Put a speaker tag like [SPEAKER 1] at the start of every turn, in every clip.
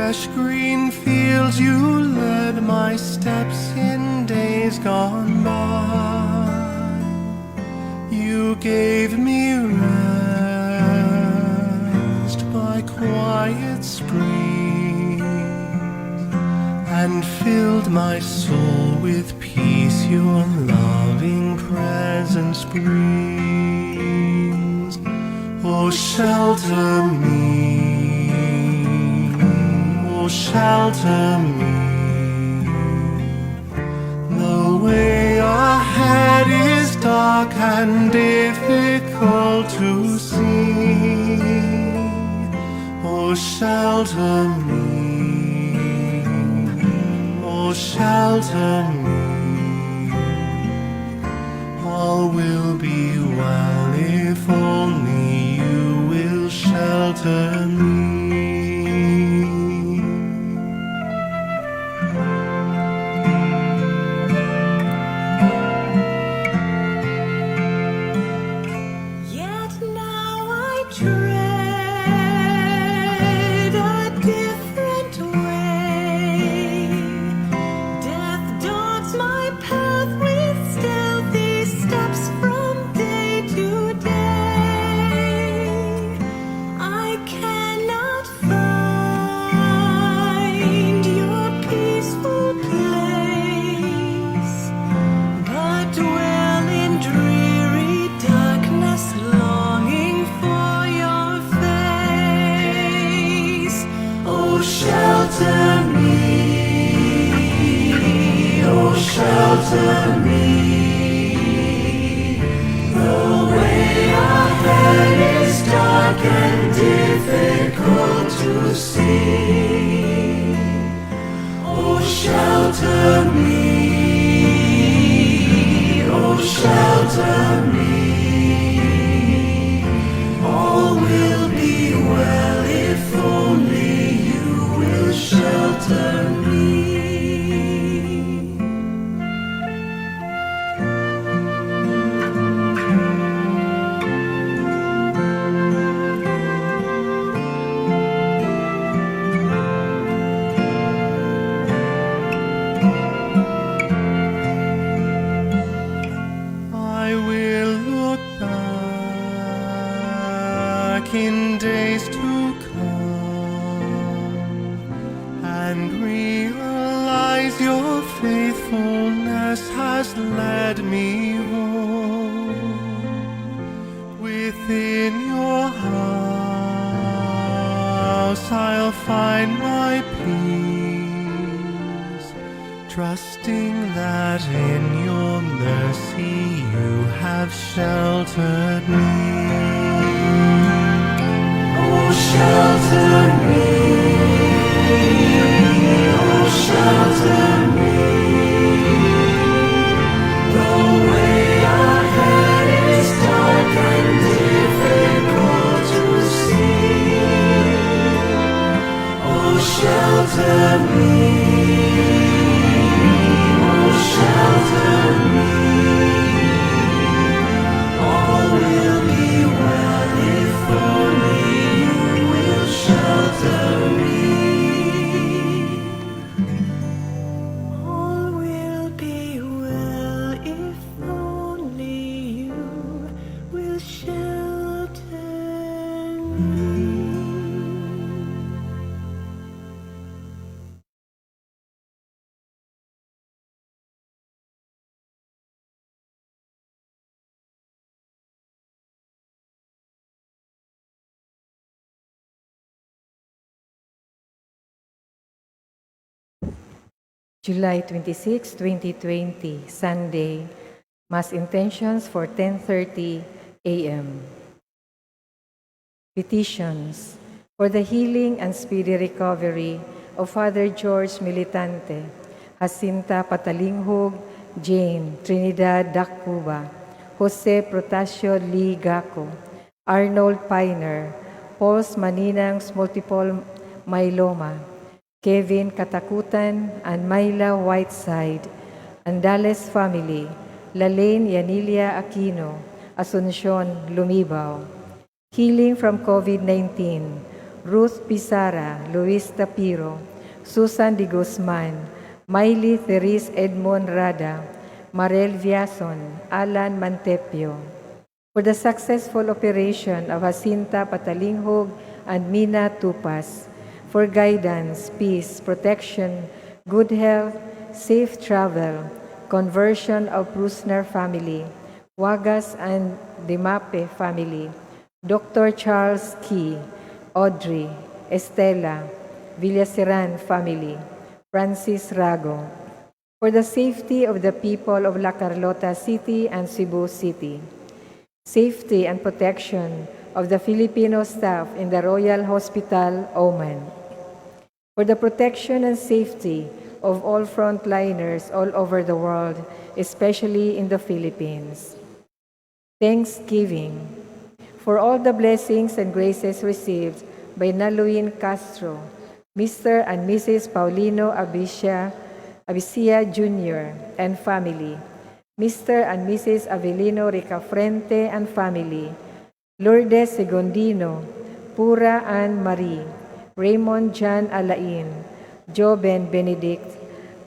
[SPEAKER 1] fresh green fields you led my steps in days gone by. You gave me rest by quiet springs and filled my soul with peace. Your loving presence brings. Oh, shelter me, oh, shelter me. The way ahead is dark and difficult to see. Oh, shelter me, oh, shelter me. All will be well if only you will shelter me. Shelter me, the way ahead is dark and difficult to see. Oh, shelter me, oh, shelter me. All will be well if only you will shelter me. In days to come and realize your faithfulness has led me home. Within your house I'll find my peace, trusting that in your mercy you have sheltered me. Oh, shelter me, oh, shelter me. The way ahead is dark and difficult to see. Oh, shelter me, oh, shelter me. All will be well if only shelter me. All will be well if only you will shelter me.
[SPEAKER 2] July 26, 2020, Sunday, Mass intentions for 10:30 a.m. Petitions for the healing and speedy recovery of Father George Militante, Jacinta Patalinghog, Jane Trinidad Dacuba, Jose Protasio Lee Gaco, Arnold Piner, Paul's Maninang's multiple myeloma, Kevin Katakutan and Myla Whiteside, Andales family, Lalaine Yanilia Aquino, Asuncion Lumibao. Healing from COVID-19 Ruth Pizarra, Luis Tapiro, Susan de Guzman, Miley Therese Edmond Rada, Marel Viason, Alan Mantepio. For the successful operation of Jacinta Patalinghog and Mina Tupas, for guidance, peace, protection, good health, safe travel, conversion of Prusner family, Wagas and Dimape family, Dr. Charles Key, Audrey, Estela, Villaseran family, Francis Rago. For the safety of the people of La Carlota City and Cebu City, safety and protection of the Filipino staff in the Royal Hospital, Oman. For the protection and safety of all frontliners all over the world, especially in the Philippines. Thanksgiving for all the blessings and graces received by Naluin Castro, Mr. and Mrs. Paulino Abicia Jr. and family, Mr. and Mrs. Avelino Ricafrente and family, Lourdes Segondino, Pura Ann Marie, Raymond John Alain, Joben Benedict,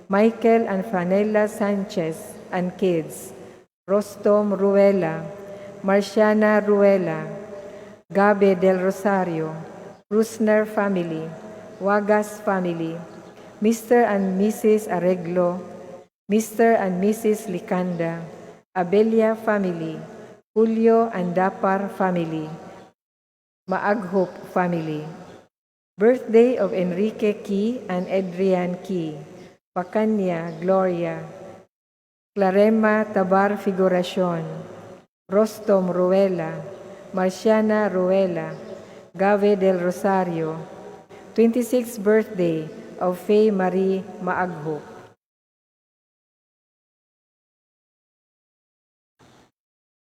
[SPEAKER 2] Michael and Fanella Sanchez and kids, Rostom Ruela, Marciana Ruela, Gabe del Rosario, Rusner family, Wagas family, Mr. and Mrs. Arreglo, Mr. and Mrs. Licanda, Abelia family, Julio and Dapar family, Maaghop family. Birthday of Enrique Key and Adrian Key, Pacanya Gloria, Clarema Tabar Figuracion, Rostom Ruela, Marciana Ruela, Gave del Rosario. 26th birthday of Faye Marie Maaghop.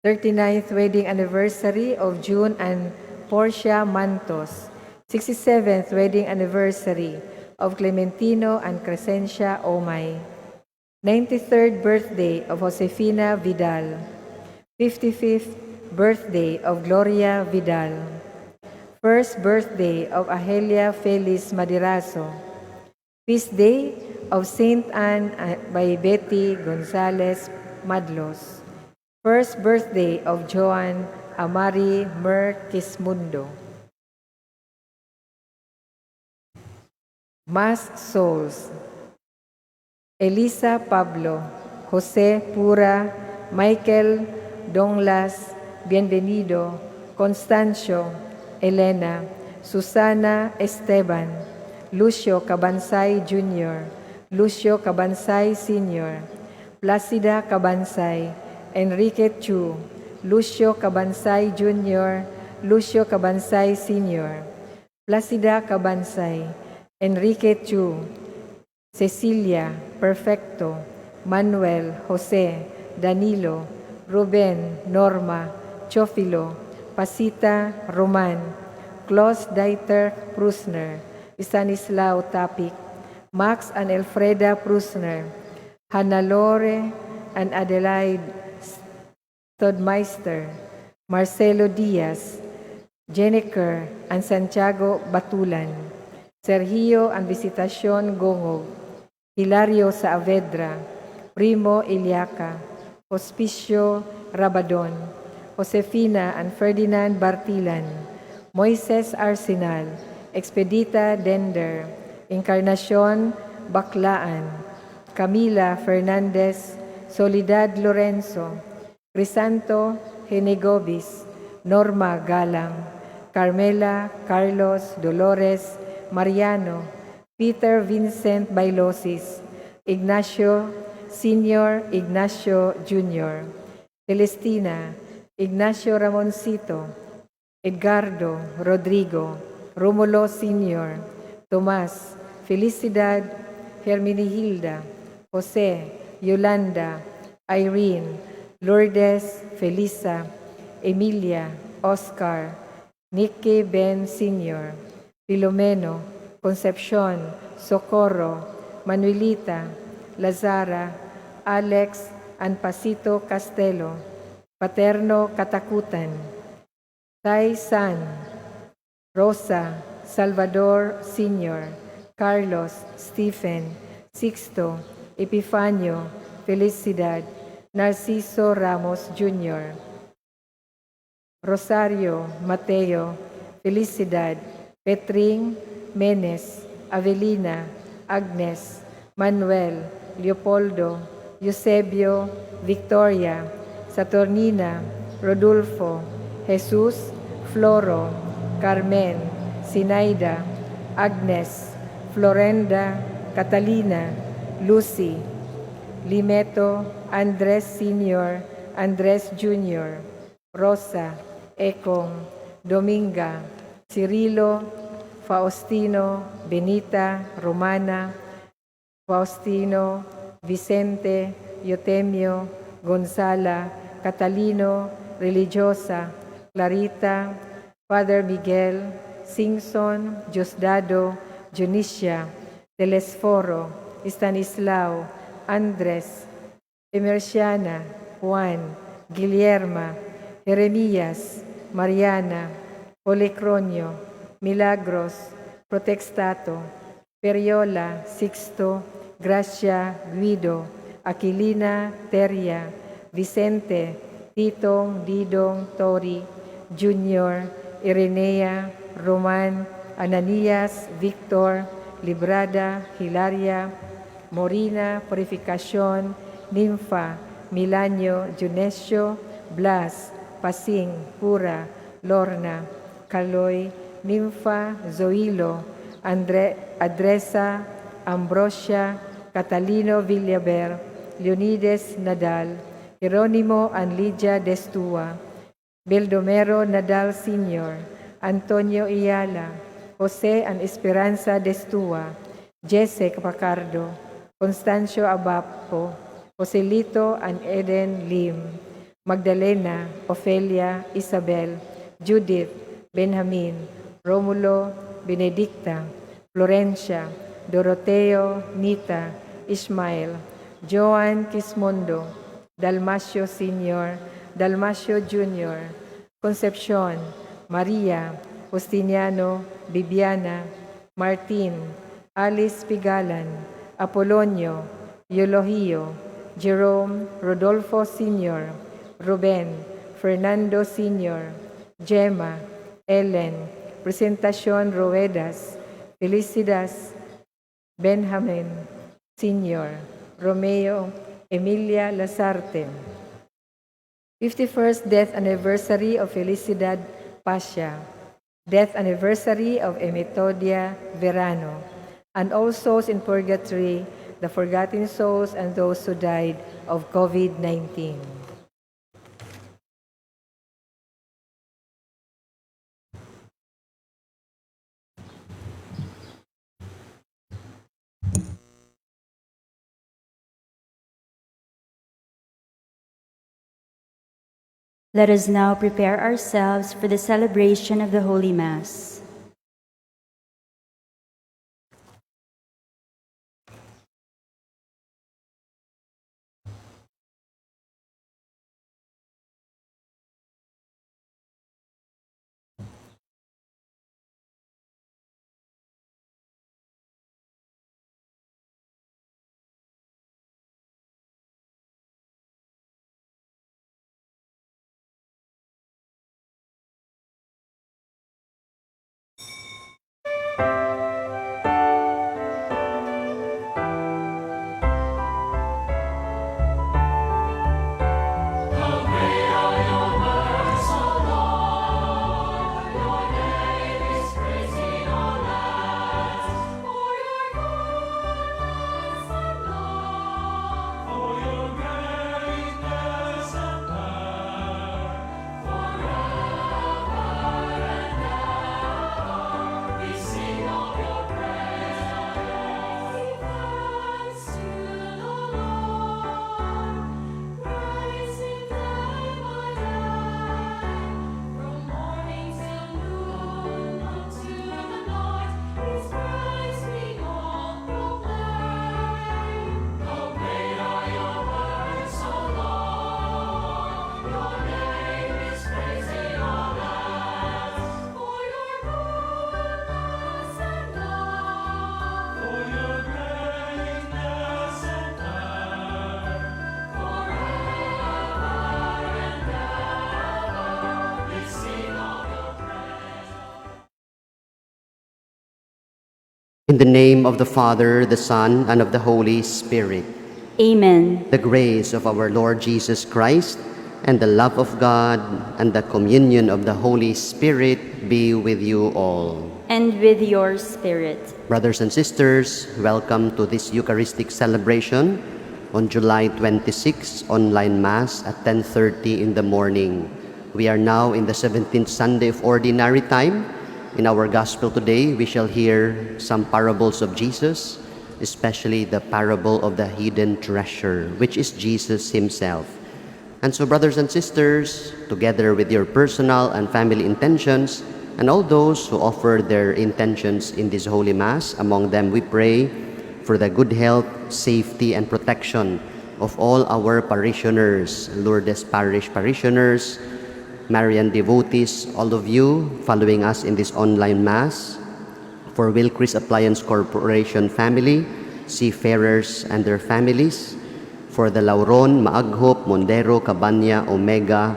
[SPEAKER 2] 39th wedding anniversary of June and Portia Mantos. 67th wedding anniversary of Clementino and Crescencia Omay. 93rd birthday of Josefina Vidal. 55th birthday of Gloria Vidal. First birthday of Ahelia Feliz Madirazo. Feast day of Saint Anne by Betty Gonzalez Madlos. First birthday of Joan Amari Mer Kismundo. Mass Souls. Elisa Pablo, Jose Pura, Michael Donglas, Bienvenido, Constancio, Elena, Susana Esteban, Lucio Cabansay Jr., Lucio Cabansay Sr., Placida Cabansay, Enrique Chu, Lucio Cabansay Jr., Lucio Cabansay Sr., Placida Cabansay, Enrique Chu, Cecilia, Perfecto, Manuel, Jose, Danilo, Ruben, Norma, Chofilo, Pasita, Roman, Klaus Dieter Prusner, Stanislao Tapik, Max and Elfreda Prusner, Hannalore and Adelaide Stodmeister, Marcelo Diaz, Jennifer and Santiago Batulan, Sergio and Visitacion Gongog, Hilario Saavedra, Primo Iliaca, Hospicio Rabadon, Josefina and Ferdinand Bartilan, Moises Arsenal, Expedita Dender, Encarnacion Baclaan, Camila Fernandez, Soledad Lorenzo, Crisanto Henegobis, Norma Galang, Carmela Carlos Dolores Mariano, Peter Vincent Bailosis, Ignacio Senior, Ignacio Jr., Celestina, Ignacio Ramoncito, Edgardo Rodrigo, Romulo Sr., Tomas, Felicidad, Herminihilda, Jose, Yolanda, Irene, Lourdes, Felisa, Emilia, Oscar, Nicky Ben Sr., Filomeno, Concepcion, Socorro, Manuelita, Lazara, Alex, and Pasito Castelo, Paterno Katakutan, Tai San, Rosa, Salvador Sr., Carlos Stephen, Sixto, Epifanio, Felicidad, Narciso Ramos Jr., Rosario Mateo, Felicidad, Petring Menes, Avelina, Agnes, Manuel, Leopoldo, Eusebio, Victoria, Saturnina, Rodolfo, Jesus, Floro, Carmen, Sinaida, Agnes, Florenda, Catalina, Lucy, Limeto, Andres Sr., Andres Jr., Rosa, Ekong, Dominga, Cirilo, Faustino, Benita, Romana, Faustino, Vicente, Eutemio, Gonzala, Catalino, Religiosa, Clarita, Father Miguel, Singson, Diosdado, Junicia, Telesforo, Stanislao, Andres, Emerciana, Juan, Guillerma, Jeremías, Mariana, Policronio, Milagros, Protextato, Periola, Sixto, Gracia, Guido, Aquilina, Teria, Vicente, Titong, Didong, Tori, Junior, Irenea, Roman, Ananias, Victor, Librada, Hilaria, Morina, Purificación, Ninfa, Milanio, Junesio, Blas, Pasing, Pura, Lorna, Caloy, Ninfa, Zoilo, Adresa, Ambrosia, Catalino Villaber, Leonides Nadal, Jerónimo and Lydia Destua, Beldomero Nadal Sr., Antonio Iyala, Jose and Esperanza Destua, Jesse Pacardo, Constancio Abapo, Joselito and Eden Lim, Magdalena, Ofelia, Isabel, Judith, Benjamin, Romulo, Benedicta, Florencia, Doroteo, Nita, Ismael, Joan Quismondo, Dalmacio Sr., Dalmacio Jr., Concepcion, Maria, Justiniano, Bibiana, Martin, Alice Pigalan, Apolonio, Eulogio, Jerome, Rodolfo Sr., Ruben, Fernando Sr., Gemma, Ellen, Presentacion Ruedas, Felicidas, Benjamin Sr., Romeo, Emilia Lasarte. 51st Death Anniversary of Felicidad Pasha. Death Anniversary of Emetodia Verano. And all souls in purgatory, the forgotten souls and those who died of COVID-19.
[SPEAKER 3] Let us now prepare ourselves for the celebration of the Holy Mass.
[SPEAKER 4] In the name of the Father, the Son, and of the Holy Spirit.
[SPEAKER 3] Amen.
[SPEAKER 4] The grace of our Lord Jesus Christ, and the love of God, and the communion of the Holy Spirit be with you all.
[SPEAKER 3] And with your spirit.
[SPEAKER 4] Brothers and sisters, welcome to this Eucharistic celebration on July 26, online Mass at 10:30 in the morning. We are now in the 17th Sunday of Ordinary Time. In our Gospel today, we shall hear some parables of Jesus, especially the parable of the hidden treasure, which is Jesus himself. And so, brothers and sisters, together with your personal and family intentions, and all those who offer their intentions in this Holy Mass, among them we pray for the good health, safety, and protection of all our parishioners, Lourdes Parish parishioners, Marian devotees, all of you following us in this online Mass, for Wilkris Appliance Corporation family, seafarers and their families, for the Lauron, Maaghop, Mondero, Cabanya, Omega,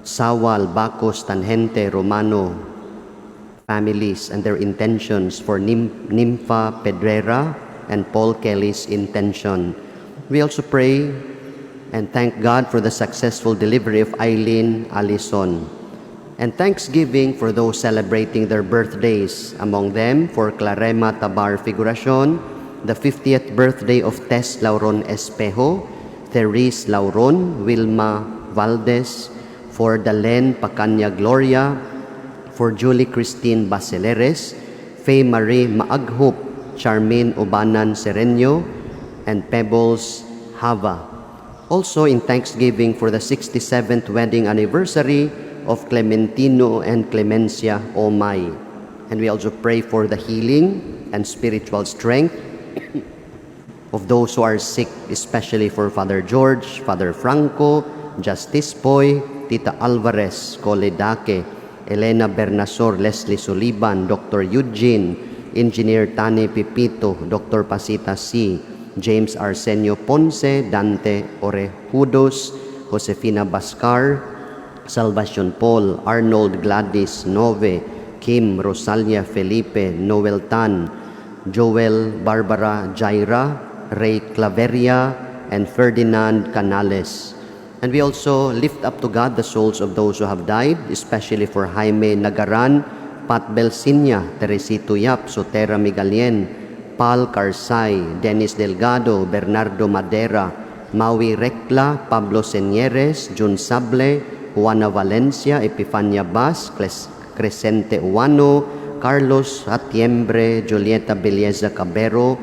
[SPEAKER 4] Sawal, Bacos, Tangente, Romano families and their intentions, for Nympha Pedrera and Paul Kelly's intention. We also pray and thank God for the successful delivery of Eileen Allison. And thanksgiving for those celebrating their birthdays, among them for Clarema Tabar Figuracion, the 50th birthday of Tess Lauron Espejo, Therese Lauron, Wilma Valdez, for Dalen Pacanya Gloria, for Julie Christine Basileres, Faye Marie Maaghop, Charmaine Ubanan Sereño, and Pebbles Hava. Also in thanksgiving for the 67th wedding anniversary of Clementino and Clemencia Omay. And we also pray for the healing and spiritual strength of those who are sick, especially for Father George, Father Franco, Justice Poy, Tita Alvarez, Coledake, Elena Bernasor, Leslie Suliban, Dr. Eugene, Engineer Tani Pipito, Dr. Pasita C., James Arsenio Ponce, Dante Orejudos, Josefina Bascar, Salvacion Paul, Arnold Gladys Nove, Kim Rosalia Felipe, Noel Tan, Joel Barbara Jaira, Ray Claveria, and Ferdinand Canales. And we also lift up to God the souls of those who have died, especially for Jaime Nagaran, Pat Belsinya, Teresito Yap, Sotera Migalien, Pal Carsay, Dennis Delgado, Bernardo Madera, Maui Recla, Pablo Senieres, Jun Sable, Juana Valencia, Epifania Bas, Crescente Uano, Carlos Atiembre, Julieta Belleza Cabero,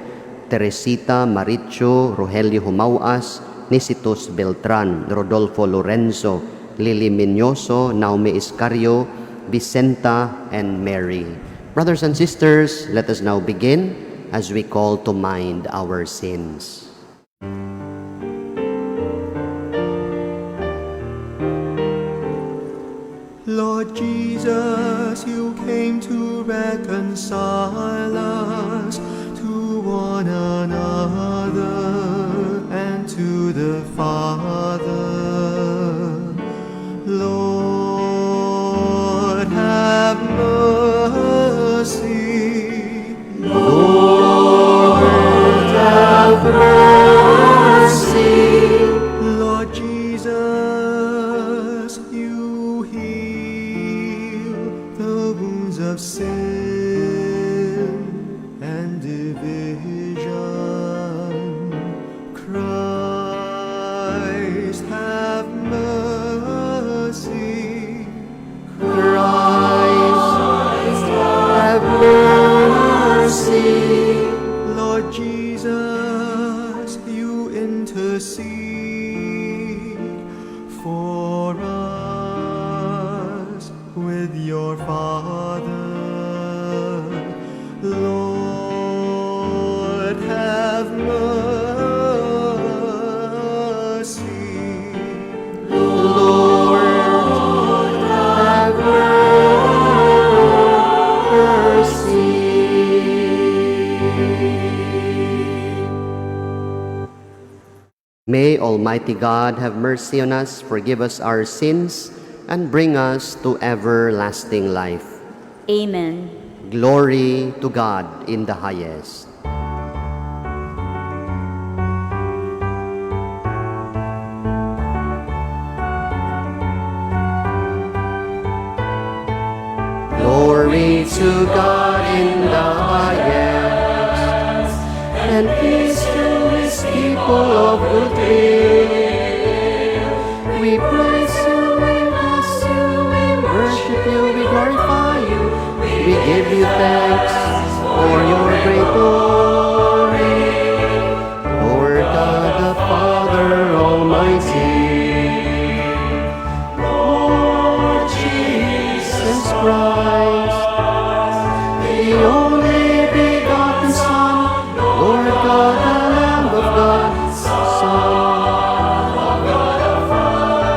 [SPEAKER 4] Teresita Maricho, Rogelio Humauas, Nisitos Beltran, Rodolfo Lorenzo, Lily Minyoso, Naomi Iscario, Vicenta, and Mary. Brothers and sisters, let us now begin as we call to mind our sins.
[SPEAKER 1] Lord Jesus, you came to reconcile us to one another and to the Father. Lord, have mercy. Lord, have mercy. Lord Jesus, you heal the wounds of sin and division. Christ, have mercy. Christ, have mercy. Lord Jesus, you intercede for us with your Father. Lord, have mercy. Lord, have mercy.
[SPEAKER 4] May Almighty God have mercy on us, forgive us our sins, and bring us to everlasting life.
[SPEAKER 3] Amen.
[SPEAKER 4] Glory to God in the highest. Glory to God in the highest, and peace to his people of good will. We praise you, we bless you, we worship you, we glorify you, we give you thanks for your great glory. Lord God the Father Almighty, Lord Jesus Christ, the only begotten Son, Lord God, the Lamb of God, Son of God the Father.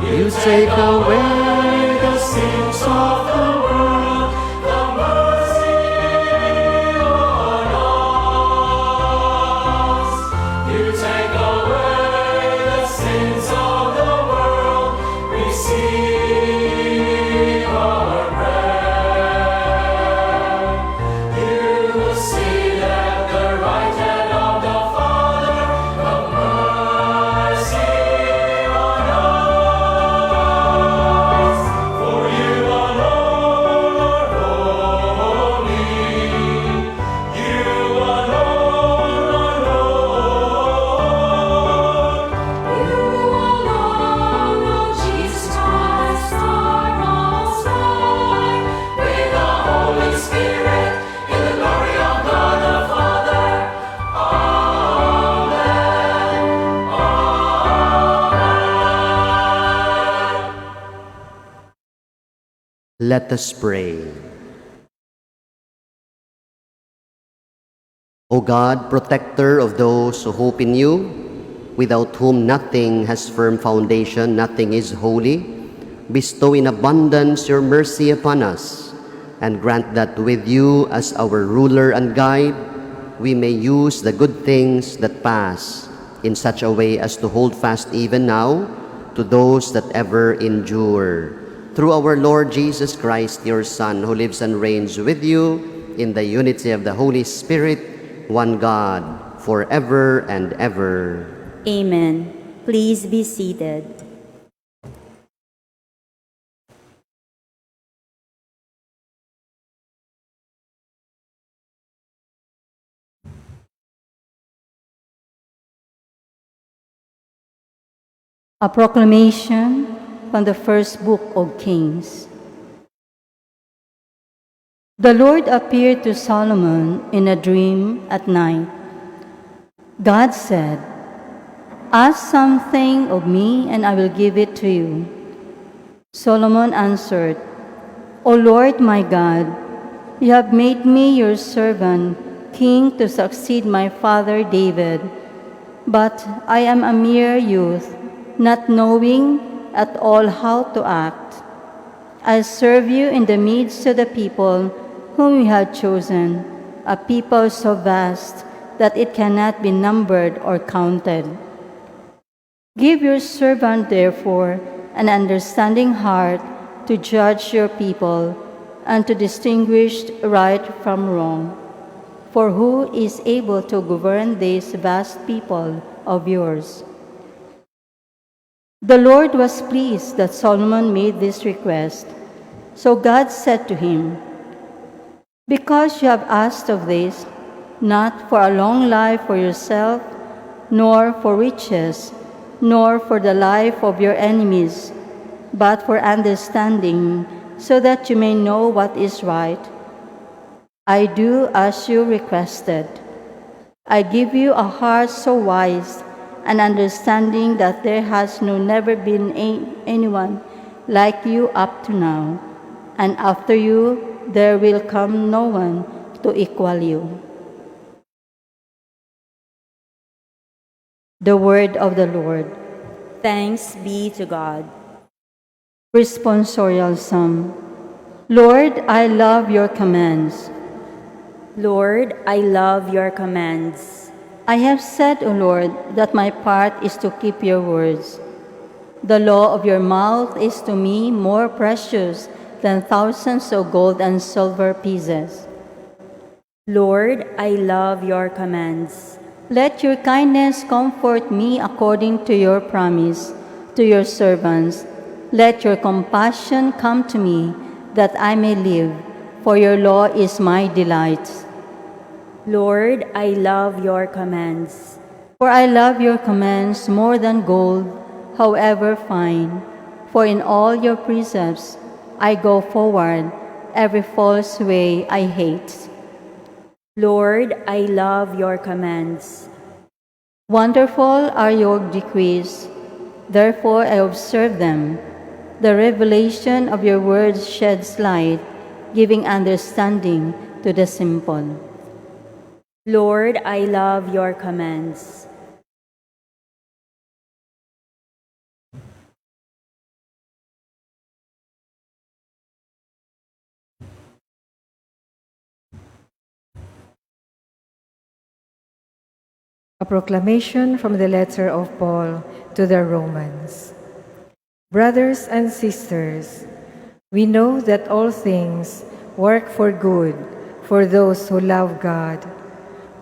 [SPEAKER 4] You take away the sins of the world, the mercy on us. You take away the sins of the world, receive our prayer. You sit at the right hand of the Father, have mercy on us. For you alone are holy. You alone are Lord. You alone, Lord Jesus Christ, are Most High, with the Holy Spirit, in the glory of God the Father. Amen. Amen. Let us pray. O God, protector of those who hope in you, without whom nothing has firm foundation, nothing is holy, bestow in abundance your mercy upon us, and grant that with you as our ruler and guide, we may use the good things that pass in such a way as to hold fast even now to those that ever endure. Through our Lord Jesus Christ, your Son, who lives and reigns with you in the unity of the Holy Spirit, one God, forever and ever.
[SPEAKER 3] Amen. Please be seated.
[SPEAKER 5] A proclamation from the first book of Kings. The Lord appeared to Solomon in a dream at night. God said, "Ask something of me, and I will give it to you." Solomon answered, "O Lord my God, you have made me your servant, king to succeed my father David. But I am a mere youth, not knowing at all how to act. I serve you in the midst of the people whom you have chosen, a people so vast that it cannot be numbered or counted. Give your servant, therefore, an understanding heart to judge your people and to distinguish right from wrong. For who is able to govern this vast people of yours?" The Lord was pleased that Solomon made this request. So God said to him, "Because you have asked of this, not for a long life for yourself, nor for riches, nor for the life of your enemies, but for understanding, so that you may know what is right, I do as you requested. I give you a heart so wise and understanding that there has never been anyone like you up to now, and after you there will come no one to equal you." The word of the Lord.
[SPEAKER 3] Thanks be to God.
[SPEAKER 5] Responsorial Psalm. Lord, I love your commands.
[SPEAKER 3] Lord, I love your commands.
[SPEAKER 5] I have said, O Lord, that my part is to keep your words. The law of your mouth is to me more precious than thousands of gold and silver pieces.
[SPEAKER 3] Lord, I love your commands.
[SPEAKER 5] Let your kindness comfort me according to your promise to your servants. Let your compassion come to me, that I may live, for your law is my delight.
[SPEAKER 3] Lord, I love your commands.
[SPEAKER 5] For I love your commands more than gold, however fine. For in all your precepts I go forward, every false way I hate.
[SPEAKER 3] Lord, I love your commands.
[SPEAKER 5] Wonderful are your decrees, therefore I observe them. The revelation of your words sheds light, giving understanding to the simple.
[SPEAKER 3] Lord, I love your commands.
[SPEAKER 2] A proclamation from the letter of Paul to the Romans. Brothers and sisters, we know that all things work for good for those who love God,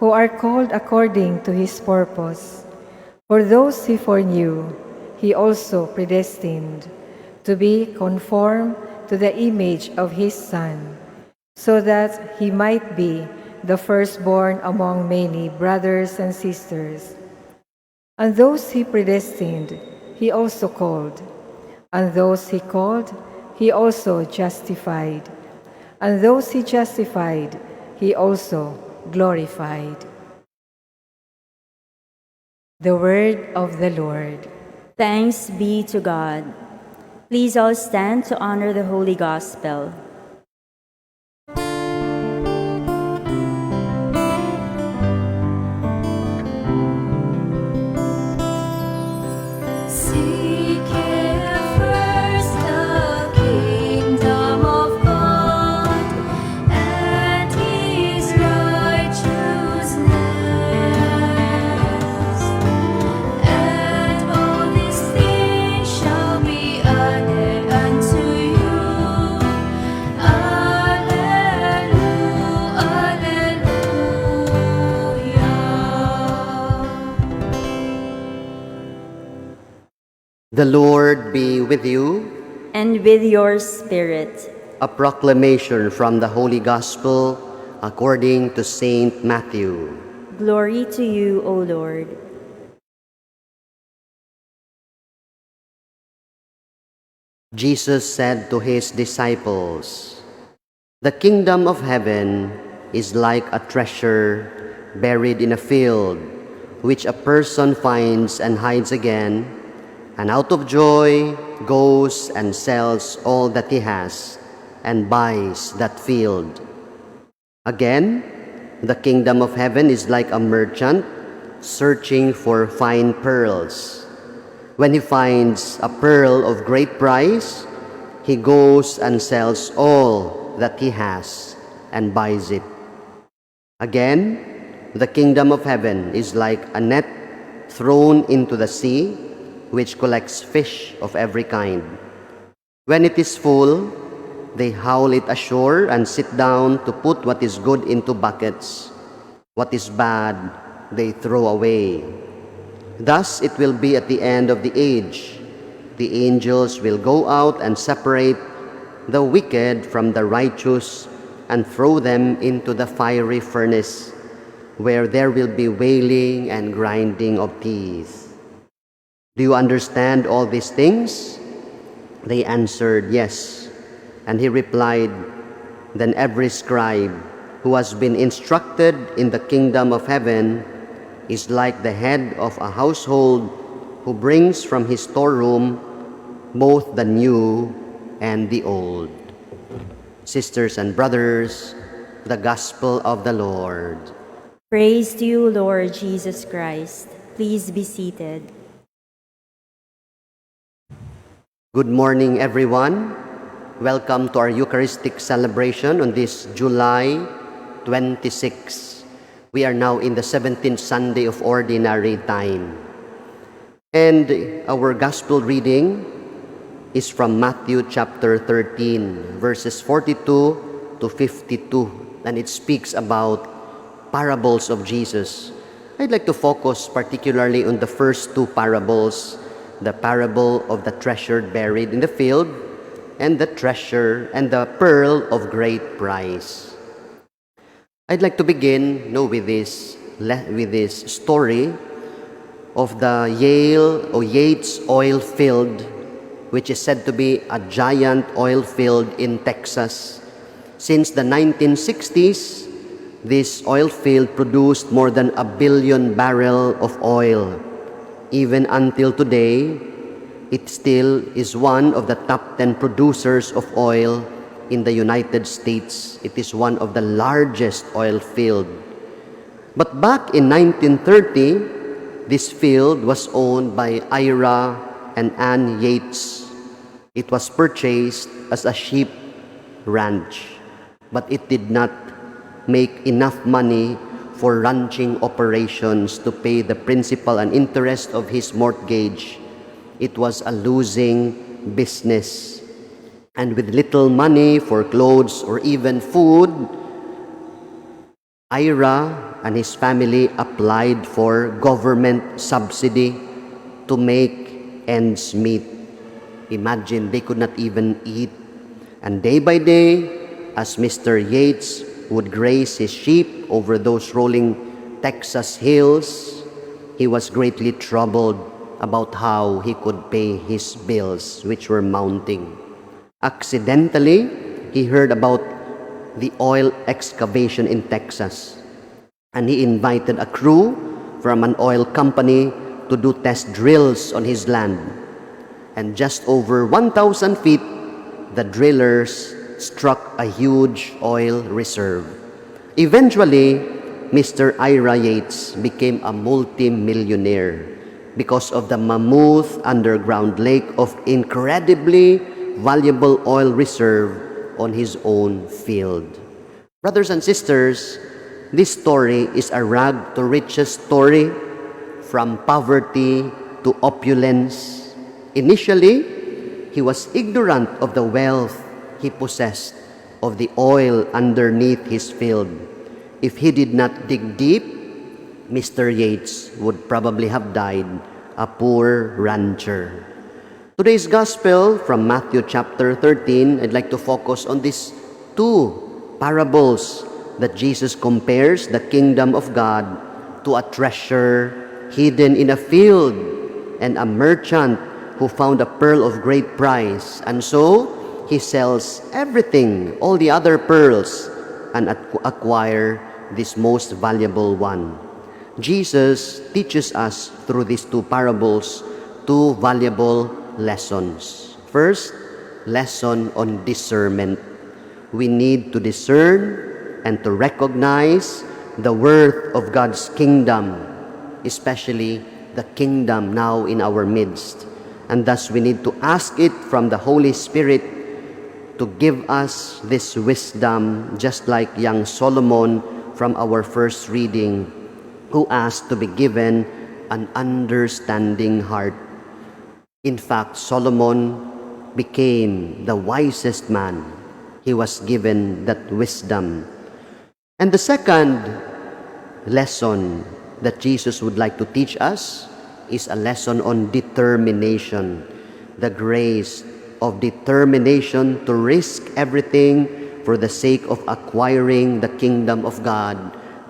[SPEAKER 2] who are called according to his purpose. For those he foreknew, he also predestined to be conformed to the image of his Son, so that he might be the firstborn among many brothers and sisters. And those he predestined, he also called. And those he called, he also justified. And those he justified, he also glorified. The word of the Lord.
[SPEAKER 3] Thanks be to God. Please all stand to honor the Holy Gospel.
[SPEAKER 1] Seek ye first the kingdom of God and his righteousness, and all these things shall be added unto you. Alleluia, alleluia.
[SPEAKER 4] The Lord be with you.
[SPEAKER 3] And with your spirit.
[SPEAKER 4] A proclamation from the Holy Gospel according to Saint Matthew.
[SPEAKER 3] Glory to you, O Lord.
[SPEAKER 4] Jesus said to his disciples, "The kingdom of heaven is like a treasure buried in a field, which a person finds and hides again, and out of joy goes and sells all that he has and buys that field. Again, the kingdom of heaven is like a merchant searching for fine pearls. When he finds a pearl of great price, he goes and sells all that he has and buys it. Again, the kingdom of heaven is like a net thrown into the sea, which collects fish of every kind. When it is full, they haul it ashore and sit down to put what is good into buckets. What is bad, they throw away. Thus it will be at the end of the age. The angels will go out and separate the wicked from the righteous and throw them into the fiery furnace, where there will be wailing and grinding of teeth. Do you understand all these things?" They answered, "Yes." And he replied, "Then every scribe who has been instructed in the kingdom of heaven is like the head of a household who brings from his storeroom both the new and the old." Sisters and brothers, the Gospel of the Lord.
[SPEAKER 3] Praise to you, Lord Jesus Christ. Please be seated.
[SPEAKER 4] Good morning, everyone. Welcome to our Eucharistic celebration on this July 26. We are now in the 17th Sunday of Ordinary Time. And our Gospel reading is from Matthew chapter 13, verses 42 to 52, and it speaks about parables of Jesus. I'd like to focus particularly on the first two parables, the parable of the treasure buried in the field and the treasure and the pearl of great price. I'd like to begin with this story of the Yates oil field, which is said to be a giant oil field in Texas. Since the 1960s, this oil field produced more than 1 billion barrels of oil. Even until today, it still is one of the top 10 producers of oil in the United States. It is one of the largest oil fields. But back in 1930, this field was owned by Ira and Ann Yates. It was purchased as a sheep ranch, but it did not make enough money for ranching operations to pay the principal and interest of his mortgage. It was a losing business. And with little money for clothes or even food, Ira and his family applied for government subsidy to make ends meet. Imagine, they could not even eat. And day by day, as Mr. Yates would graze his sheep over those rolling Texas hills, he was greatly troubled about how he could pay his bills, which were mounting. Accidentally, he heard about the oil excavation in Texas, and he invited a crew from an oil company to do test drills on his land. And just over 1,000 feet, the drillers struck a huge oil reserve. Eventually, Mr. Ira Yates became a multi-millionaire because of the mammoth underground lake of incredibly valuable oil reserve on his own field. Brothers and sisters, this story is a rag to riches story, from poverty to opulence. Initially, he was ignorant of the wealth he possessed, of the oil underneath his field. If he did not dig deep, Mr. Yates would probably have died a poor rancher. Today's gospel from Matthew chapter 13, I'd like to focus on these two parables that Jesus compares the kingdom of God to a treasure hidden in a field and a merchant who found a pearl of great price. And so, he sells everything, all the other pearls, and acquire this most valuable one. Jesus teaches us through these two parables two valuable lessons. First, lesson on discernment. We need to discern and to recognize the worth of God's kingdom, especially the kingdom now in our midst. And thus we need to ask it from the Holy Spirit to give us this wisdom, just like young Solomon from our first reading, who asked to be given an understanding heart. In fact, Solomon became the wisest man. He was given that wisdom. And the second lesson that Jesus would like to teach us is a lesson on determination, the grace of determination to risk everything for the sake of acquiring the kingdom of God,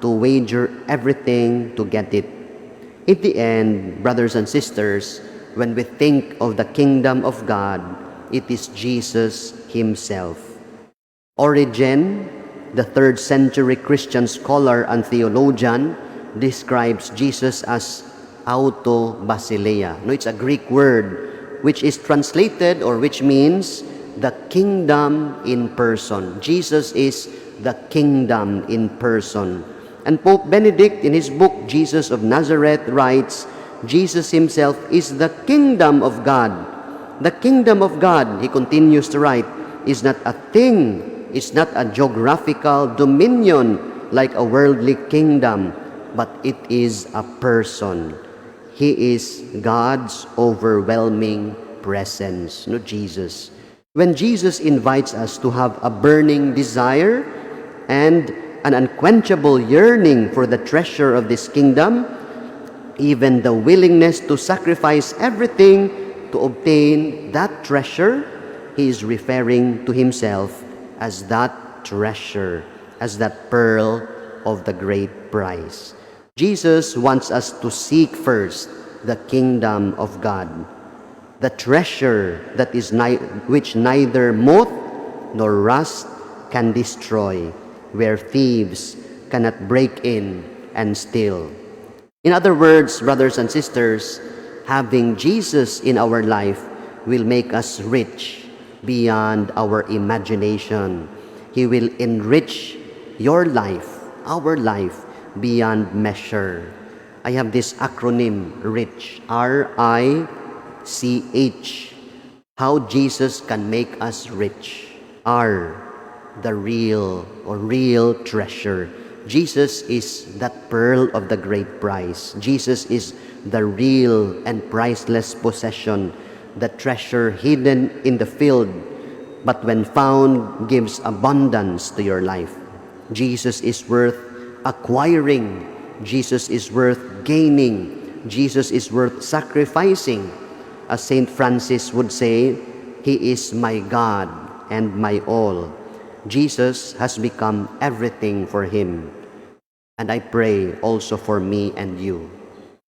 [SPEAKER 4] to wager everything to get it. In the end, brothers and sisters, when we think of the kingdom of God, it is Jesus Himself. Origen, the 3rd century Christian scholar and theologian, describes Jesus as auto basileia. No, it's a Greek word which is translated, or which means the kingdom in person. Jesus is the kingdom in person. And Pope Benedict, in his book Jesus of Nazareth, writes, Jesus Himself is the kingdom of God. The kingdom of God, he continues to write, is not a thing, it's not a geographical dominion like a worldly kingdom, but it is a person. He is God's overwhelming presence, no, Jesus. When Jesus invites us to have a burning desire and an unquenchable yearning for the treasure of this kingdom, even the willingness to sacrifice everything to obtain that treasure, he is referring to himself as that treasure, as that pearl of the great price. Jesus wants us to seek first the kingdom of God, the treasure that is which neither moth nor rust can destroy, where thieves cannot break in and steal. In other words, brothers and sisters, having Jesus in our life will make us rich beyond our imagination. He will enrich your life, our life, beyond measure. I have this acronym, RICH, R-I-C-H. How Jesus can make us rich. R, the real or real treasure. Jesus is that pearl of the great price. Jesus is the real and priceless possession, the treasure hidden in the field, but when found gives abundance to your life. Jesus is worth acquiring. Jesus is worth gaining. Jesus is worth sacrificing. As Saint Francis would say, He is my God and my all. Jesus has become everything for him. And I pray also for me and you.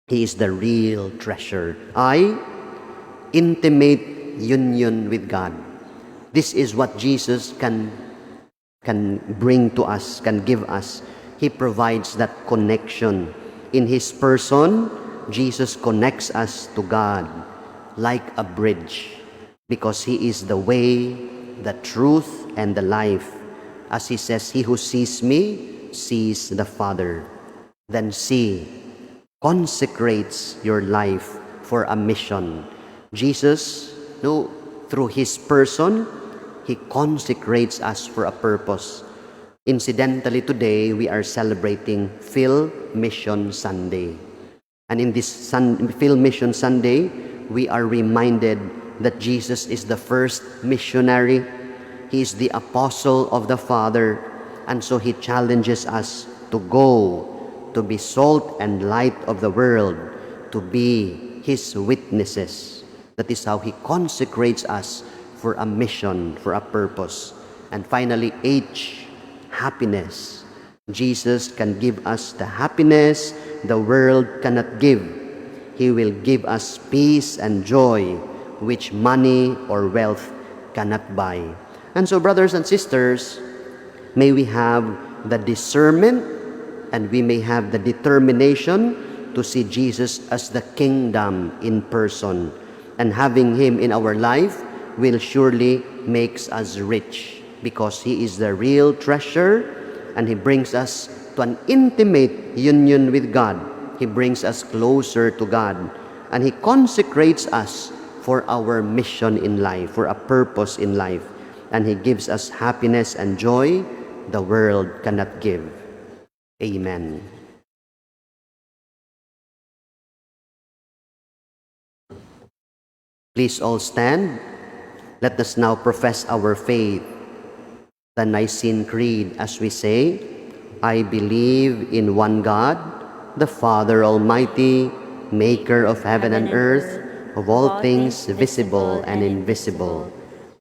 [SPEAKER 4] He is the real treasure. Intimate union with God. This is what Jesus can bring to us, can give us. He provides that connection. In His person, Jesus connects us to God like a bridge, because He is the way, the truth, and the life. As He says, he who sees me sees the Father. Then consecrates your life for a mission. Jesus, through His person, He consecrates us for a purpose. Incidentally, today we are celebrating Phil Mission Sunday. And in this Phil Mission Sunday, we are reminded that Jesus is the first missionary. He is the apostle of the Father. And so He challenges us to go, to be salt and light of the world, to be His witnesses. That is how He consecrates us for a mission, for a purpose. And finally, H, happiness. Jesus can give us the happiness the world cannot give. He will give us peace and joy, which money or wealth cannot buy. And so, brothers and sisters, may we have the discernment and we may have the determination to see Jesus as the kingdom in person. And having Him in our life will surely makes us rich, because He is the real treasure and He brings us to an intimate union with God. He brings us closer to God, and He consecrates us for our mission in life, for a purpose in life, and He gives us happiness and joy the world cannot give. Amen. Please all stand. Let us now profess our faith. The Nicene Creed, as we say, I believe in one God, the Father Almighty, maker of heaven and earth, of all things visible and invisible.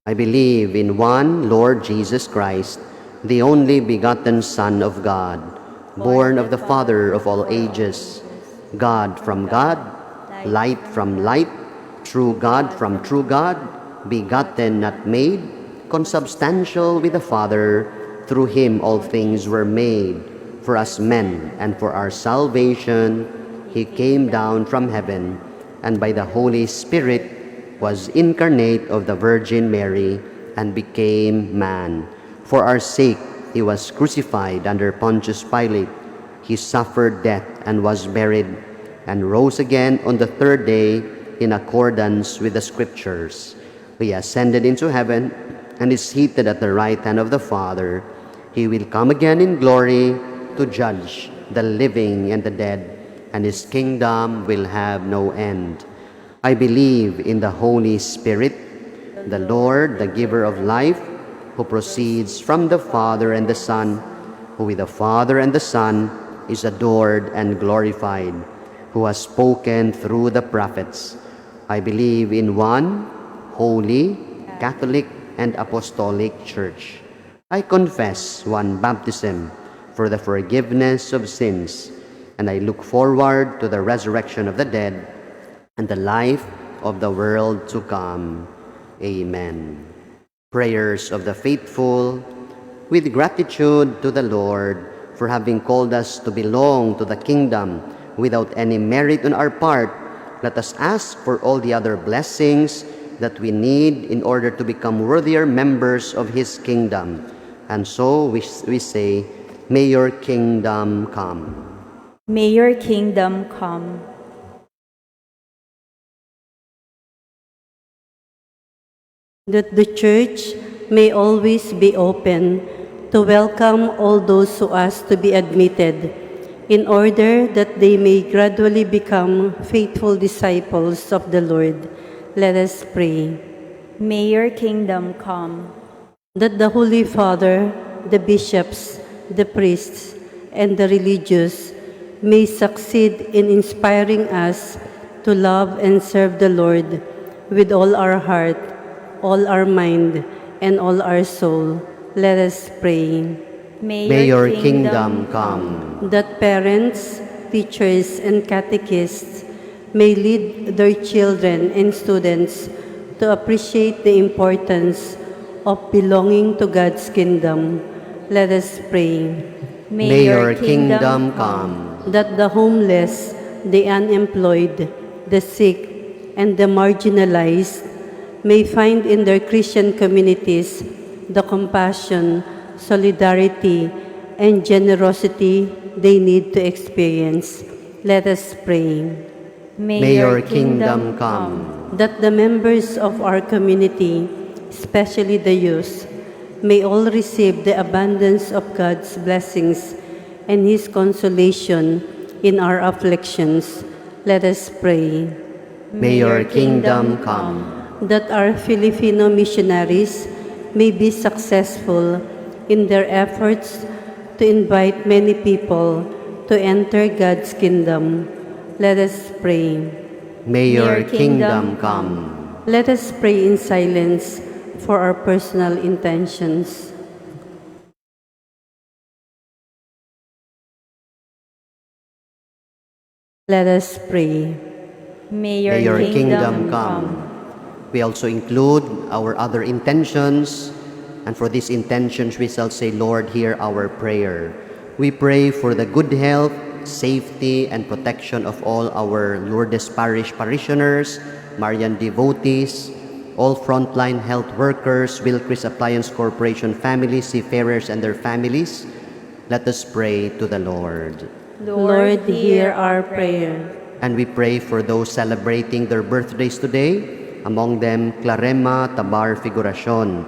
[SPEAKER 4] I believe in one Lord Jesus Christ, the only begotten Son of God, born of the Father of all ages, God from God, light from light, true God from true God, begotten, not made, consubstantial with the Father. Through Him all things were made. For us men and for our salvation, He came down from heaven, and by the Holy Spirit was incarnate of the Virgin Mary and became man. For our sake He was crucified under Pontius Pilate. He suffered death and was buried, and rose again on the third day in accordance with the Scriptures. He ascended into heaven and is seated at the right hand of the Father. He will come again in glory to judge the living and the dead, and His kingdom will have no end. I believe in the Holy Spirit, the Lord, the giver of life, who proceeds from the Father and the Son, who with the Father and the Son is adored and glorified, who has spoken through the prophets. I believe in one holy, Catholic, and Apostolic Church. I confess one baptism for the forgiveness of sins, and I look forward to the resurrection of the dead and the life of the world to come. Amen. Prayers of the faithful. With gratitude to the Lord for having called us to belong to the kingdom without any merit on our part, let us ask for all the other blessings that we need in order to become worthier members of His kingdom. And so we say, may your kingdom come.
[SPEAKER 3] May your kingdom come.
[SPEAKER 6] That the Church may always be open to welcome all those who ask to be admitted, in order that they may gradually become faithful disciples of the Lord. Let us pray.
[SPEAKER 3] May your kingdom come.
[SPEAKER 6] That the Holy Father, the bishops, the priests, and the religious may succeed in inspiring us to love and serve the Lord with all our heart, all our mind, and all our soul. Let us pray.
[SPEAKER 4] May your kingdom come.
[SPEAKER 6] That parents, teachers, and catechists may lead their children and students to appreciate the importance of belonging to God's kingdom. Let us pray.
[SPEAKER 4] May your kingdom come.
[SPEAKER 6] That the homeless, the unemployed, the sick, and the marginalized may find in their Christian communities the compassion, solidarity, and generosity they need to experience. Let us pray.
[SPEAKER 4] May your kingdom come.
[SPEAKER 6] That the members of our community, especially the youth, may all receive the abundance of God's blessings and His consolation in our afflictions. Let us pray.
[SPEAKER 4] May your kingdom come.
[SPEAKER 6] That our Filipino missionaries may be successful in their efforts to invite many people to enter God's kingdom. Let us pray.
[SPEAKER 4] May your kingdom come.
[SPEAKER 6] Let us pray in silence for our personal intentions. Let us pray.
[SPEAKER 3] May
[SPEAKER 4] May
[SPEAKER 3] your,
[SPEAKER 4] your kingdom come. We also include our other intentions, and for these intentions we shall say, Lord, hear our prayer. We pray for the good health, safety, and protection of all our Lourdes Parish parishioners, Marian devotees, all frontline health workers, Wilkris Appliance Corporation families, seafarers and their families. Let us pray to the Lord.
[SPEAKER 6] Lord, hear our prayer.
[SPEAKER 4] And we pray for those celebrating their birthdays today, among them Clarema Tabar Figuracion,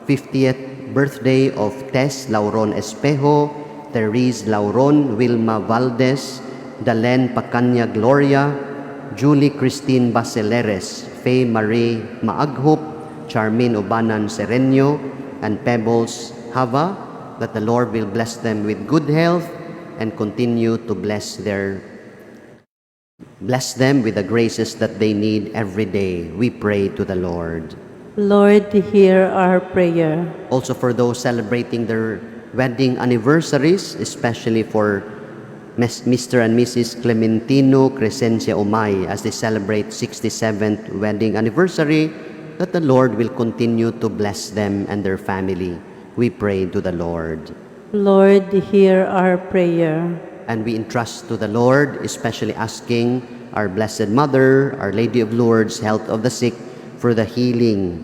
[SPEAKER 4] 50th birthday of Tess Lauron Espejo, Therese Lauron Wilma Valdez, Dalen Pacanya Gloria, Julie Christine Basileres, Faye Marie Maaghup, Charmin Ubanan Sereño, and Pebbles Hava, that the Lord will bless them with good health and continue to bless them with the graces that they need every day. We pray to the Lord.
[SPEAKER 6] Lord, hear our prayer.
[SPEAKER 4] Also for those celebrating their wedding anniversaries, especially for Mr. and Mrs. Clementino Crescencia Umay as they celebrate 67th wedding anniversary, that the Lord will continue to bless them and their family. We pray to the Lord.
[SPEAKER 6] Lord, hear our prayer.
[SPEAKER 4] And we entrust to the Lord, especially asking our Blessed Mother, Our Lady of Lourdes, health of the sick, for the healing,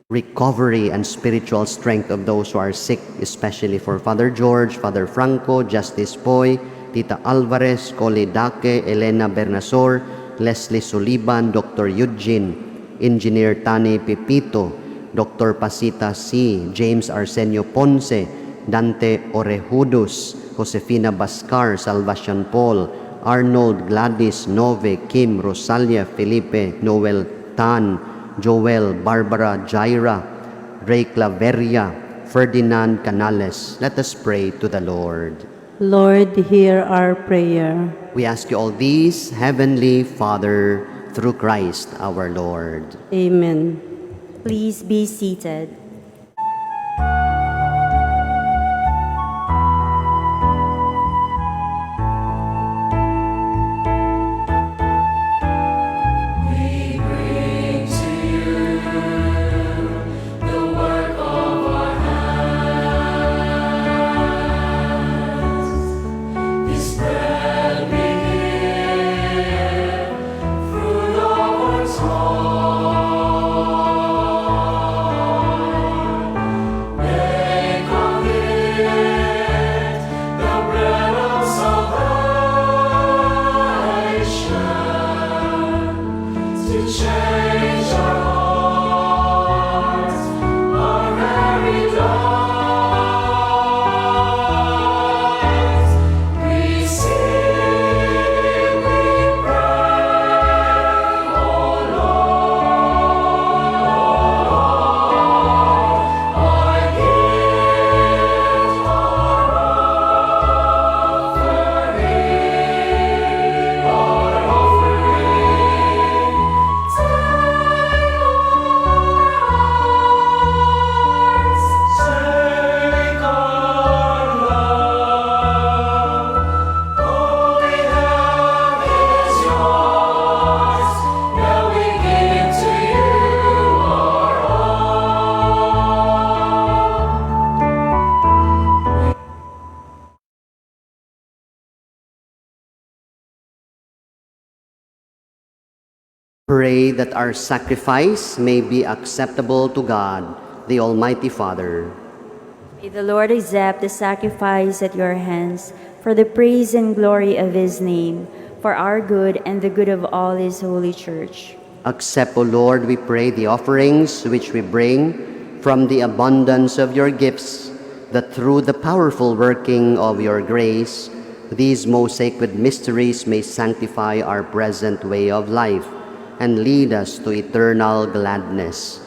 [SPEAKER 4] recovery, and spiritual strength of those who are sick, especially for Father George, Father Franco, Justice Poy, Tita Alvarez, Cole Daque, Elena Bernasor, Leslie Soliban, Dr. Eugene, Engineer Tani Pepito, Dr. Pasita C., James Arsenio Ponce, Dante Orejudus, Josefina Bascar, Salvacion Paul, Arnold, Gladys, Nove, Kim, Rosalia, Felipe, Noel, Tan, Joel, Barbara, Jaira, Ray Claveria, Ferdinand Canales. Let us pray to the Lord.
[SPEAKER 6] Lord, hear our prayer.
[SPEAKER 4] We ask you all these, Heavenly Father, through Christ our Lord.
[SPEAKER 6] Amen.
[SPEAKER 3] Please be seated.
[SPEAKER 4] Pray that our sacrifice may be acceptable to God, the Almighty Father.
[SPEAKER 3] May the Lord accept the sacrifice at your hands for the praise and glory of his name, for our good and the good of all his holy church.
[SPEAKER 4] Accept, O Lord, we pray, the offerings which we bring from the abundance of your gifts, that through the powerful working of your grace, these most sacred mysteries may sanctify our present way of life and lead us to eternal gladness.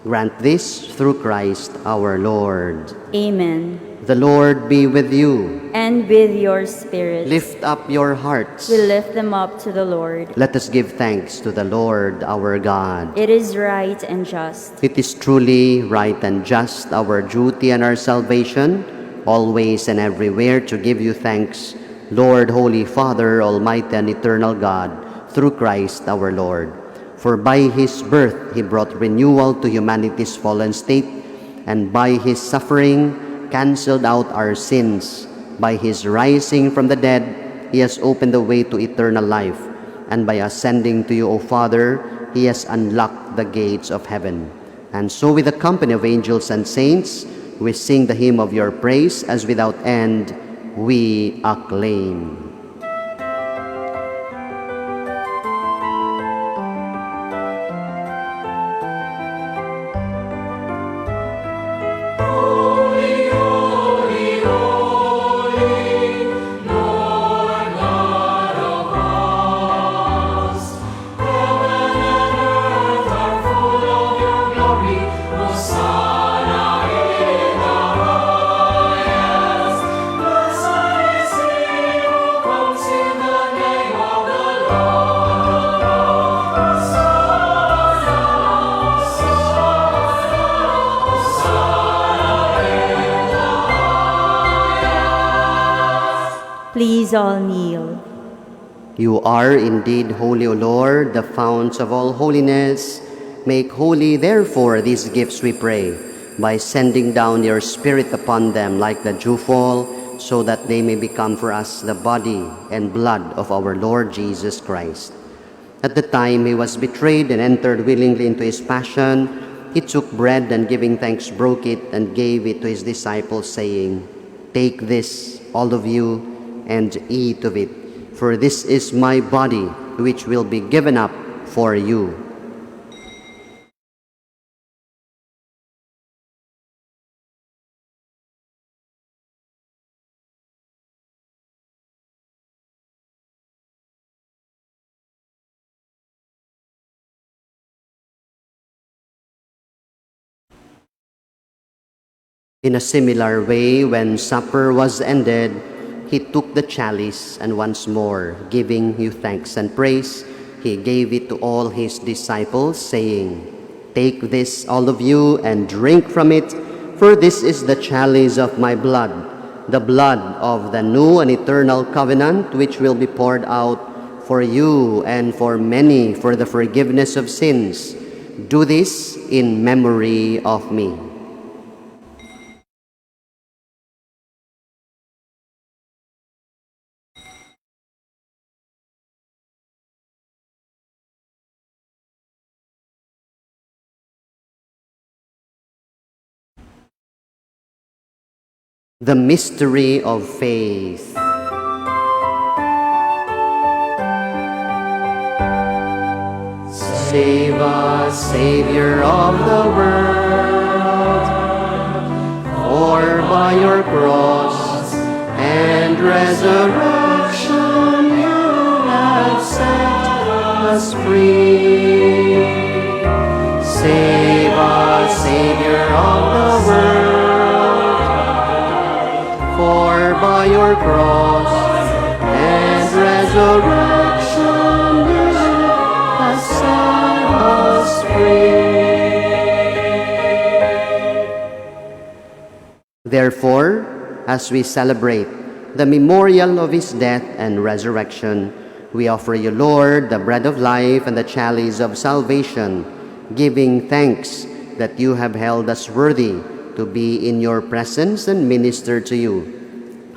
[SPEAKER 4] Grant this through Christ our Lord.
[SPEAKER 3] Amen.
[SPEAKER 4] The Lord be with you.
[SPEAKER 3] And with your spirit.
[SPEAKER 4] Lift up your hearts.
[SPEAKER 3] We lift them up to the Lord.
[SPEAKER 4] Let us give thanks to the Lord our God.
[SPEAKER 3] It is right and just.
[SPEAKER 4] It is truly right and just, our duty and our salvation, always and everywhere to give you thanks, Lord, Holy Father, Almighty and eternal God, through Christ our Lord. For by his birth he brought renewal to humanity's fallen state, and by his suffering canceled out our sins. By his rising from the dead, he has opened the way to eternal life, and by ascending to you, O Father, he has unlocked the gates of heaven. And so with the company of angels and saints, we sing the hymn of your praise, as without end we acclaim.
[SPEAKER 3] Please all kneel.
[SPEAKER 4] You are indeed holy, O Lord, the founts of all holiness. Make holy, therefore, these gifts, we pray, by sending down your Spirit upon them like the dewfall, so that they may become for us the body and blood of our Lord Jesus Christ. At the time he was betrayed and entered willingly into his passion, he took bread and giving thanks broke it and gave it to his disciples, saying, "Take this, all of you, and eat of it, for this is my body, which will be given up for you." In a similar way, when supper was ended, he took the chalice, and once more, giving you thanks and praise, he gave it to all his disciples, saying, "Take this, all of you, and drink from it, for this is the chalice of my blood, the blood of the new and eternal covenant, which will be poured out for you and for many for the forgiveness of sins. Do this in memory of me." The mystery of faith. Save us, Savior of the world, for by your cross and resurrection you have set us free. Save us, Savior of the world, for by your cross and resurrection you have set us free. Therefore, as we celebrate the memorial of his death and resurrection, we offer you, Lord, the bread of life and the chalice of salvation, giving thanks that you have held us worthy to be in your presence and minister to you.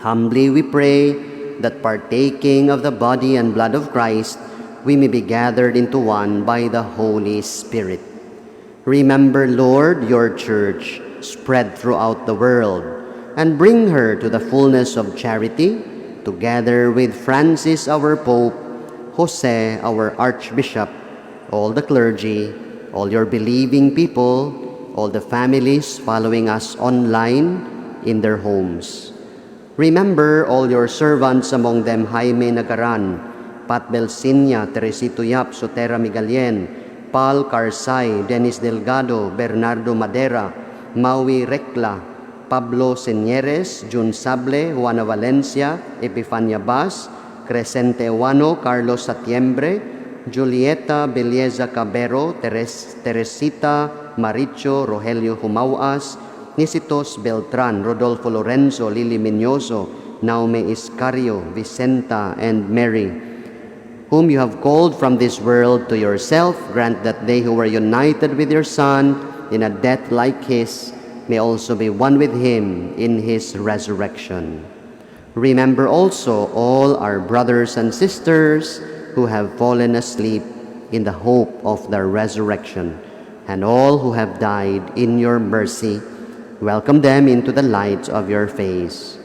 [SPEAKER 4] Humbly we pray that partaking of the body and blood of Christ, we may be gathered into one by the Holy Spirit. Remember, Lord, your church spread throughout the world, and bring her to the fullness of charity, together with Francis, our Pope, Jose, our Archbishop, all the clergy, all your believing people, all the families following us online in their homes. Remember all your servants, among them Jaime Nagaran, Pat Belsinia, Teresito Yap, Sotera Migalien, Paul Carsay, Dennis Delgado, Bernardo Madera, Maui Recla, Pablo Señeres, Jun Sable, Juana Valencia, Epifania Bas, Crescente Ewano, Carlos Satiembre, Julieta Belleza Cabero, Teresita Maricho, Rogelio Humauas, Nisitos Beltran, Rodolfo Lorenzo, Lili Minyoso, Naume Iscario, Vicenta, and Mary, whom you have called from this world to yourself. Grant that they who were united with your Son in a death like his may also be one with him in his resurrection. Remember also all our brothers and sisters who have fallen asleep in the hope of the resurrection, and all who have died in your mercy. Welcome them into the light of your face.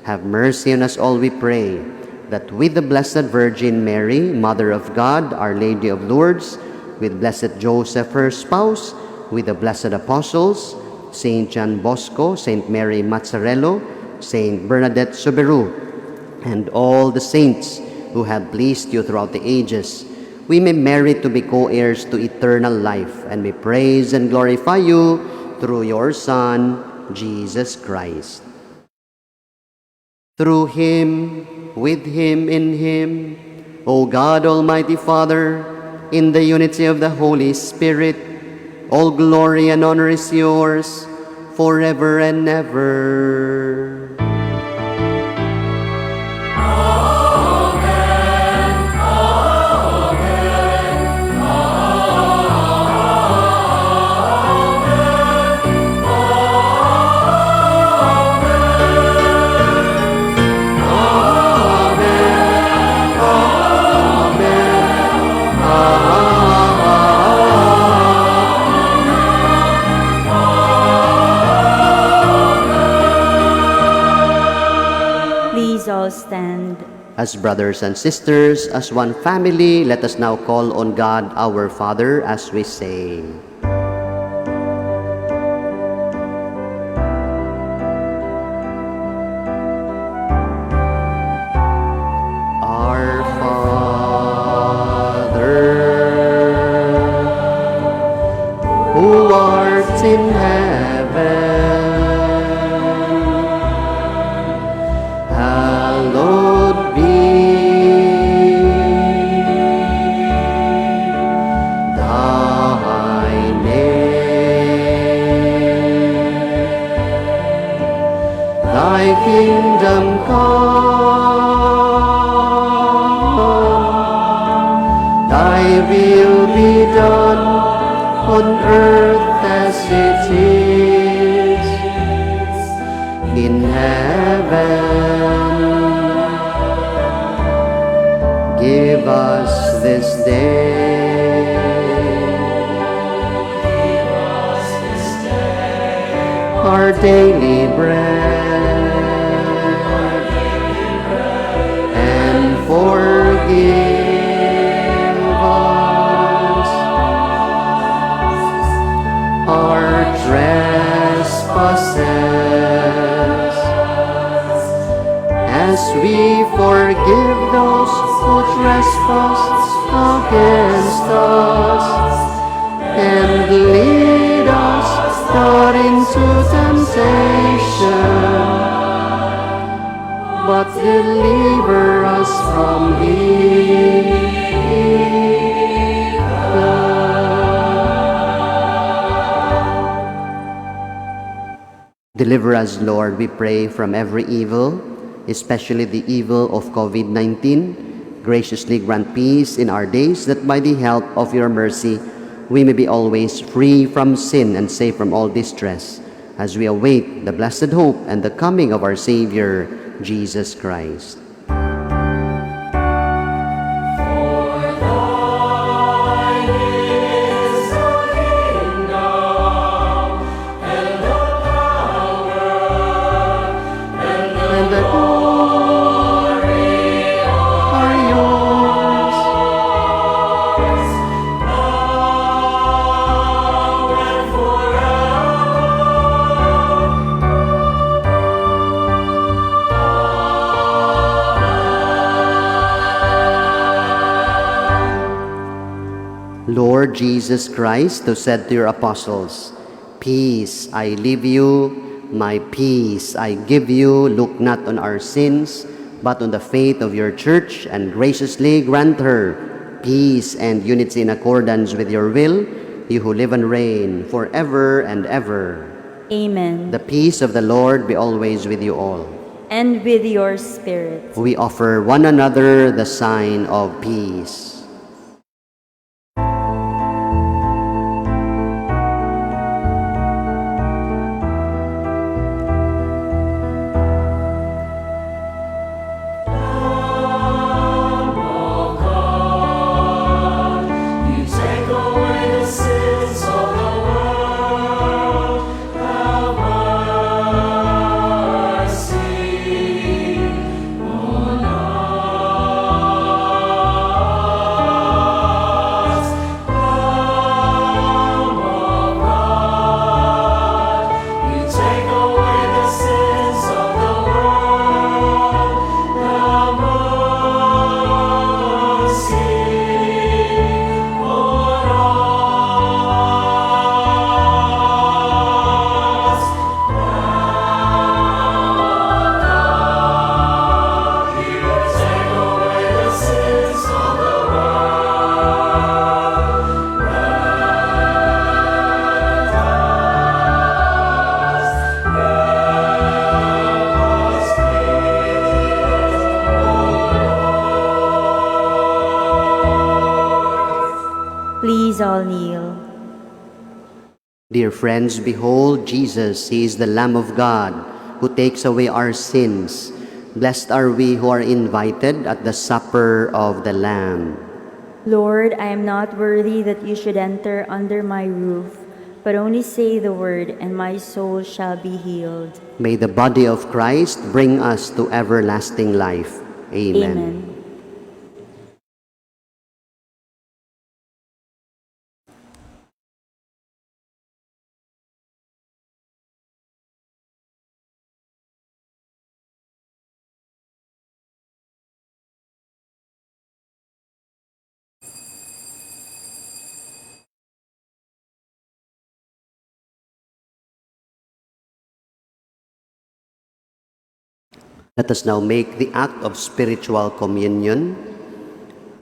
[SPEAKER 4] Have mercy on us all, we pray, that with the Blessed Virgin Mary, Mother of God, Our Lady of Lourdes, with Blessed Joseph, her spouse, with the blessed apostles, Saint John Bosco, Saint Mary Mazzarello, Saint Bernadette Soberu, and all the saints who have pleased you throughout the ages, we may merit to be co-heirs to eternal life, and may praise and glorify you through your Son, Jesus Christ. Through him, with him, in him, O God, Almighty Father, in the unity of the Holy Spirit, all glory and honor is yours forever and ever.
[SPEAKER 3] Stand.
[SPEAKER 4] As brothers and sisters, as one family, let us now call on God our Father as we say, Our Father, who art in heaven, kingdom come, thy will be done on earth as it is in heaven. Give us this day our daily bread, and forgive us our trespasses, as we forgive those who trespass against us, and lead us not into temptation, but deliver us from evil. Deliver us, Lord, we pray, from every evil, especially the evil of COVID-19. Graciously grant peace in our days, that by the help of your mercy we may be always free from sin and safe from all distress, as we await the blessed hope and the coming of our Savior, Jesus Christ. Lord Jesus Christ, who said to your apostles, "Peace I leave you, my peace I give you," look not on our sins, but on the faith of your church, and graciously grant her peace and unity in accordance with your will, you who live and reign forever and ever.
[SPEAKER 3] Amen.
[SPEAKER 4] The peace of the Lord be always with you all.
[SPEAKER 3] And with your spirit.
[SPEAKER 4] We offer one another the sign of peace.
[SPEAKER 3] Please all kneel.
[SPEAKER 4] Dear friends, behold Jesus, he is the Lamb of God who takes away our sins. Blessed are we who are invited at the supper of the Lamb.
[SPEAKER 3] Lord, I am not worthy that you should enter under my roof, but only say the word, and my soul shall be healed.
[SPEAKER 4] May the body of Christ bring us to everlasting life. Amen.
[SPEAKER 3] Amen.
[SPEAKER 4] Let us now make the act of spiritual communion.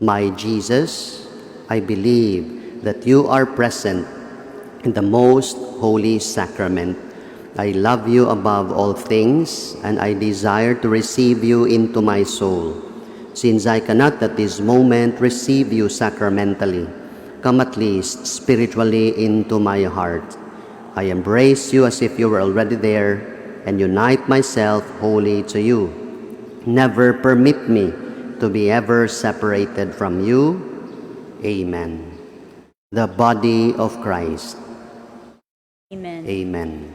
[SPEAKER 4] My Jesus, I believe that you are present in the most holy sacrament, I love you above all things, and I desire to receive you into my soul. Since I cannot at this moment receive you sacramentally, come at least spiritually into my heart. I embrace you as if you were already there, and unite myself wholly to you. Never permit me to be ever separated from you. Amen. The body of Christ.
[SPEAKER 3] Amen.
[SPEAKER 4] Amen.